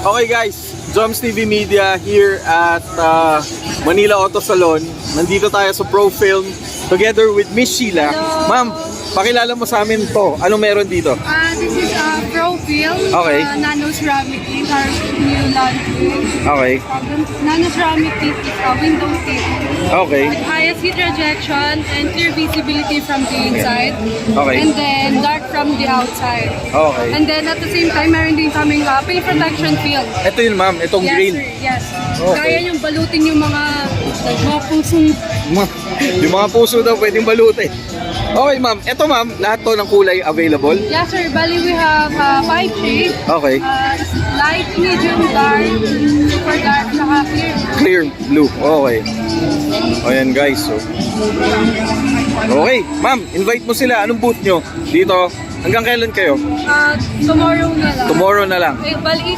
Okay guys, Joms TV Media here at Manila Auto Salon. Nandito tayo sa Pro Film together with Miss Sheila. Hello. Ma'am, pakilala mo sa amin to. Ano meron dito? This is Pro Film. Okay. Nano ceramic kit, our new laundry. Okay. Nano ceramic kit is a window kit. Okay. With highest heat rejection and clear visibility from the inside. Okay. And then dark from the outside. Okay. And then at the same time, meron din kaming paint protection film. Ito yun ma'am, itong Yes, green. sir. Yes. Okay. Kaya yung balutin yung mga pusong. Yung mga puso daw pwedeng balutin. Okay ma'am, ito ma'am, lahat to ng kulay available. Yes, sir. Bali, we have 5 shades. Okay. Light, medium, dark, super dark, saka clear. Clear blue. Okay. Ayan guys. So. Okay, ma'am, invite mo sila. Anong booth nyo dito? Hanggang kailan kayo? Tomorrow na lang. Tomorrow na lang. Bali,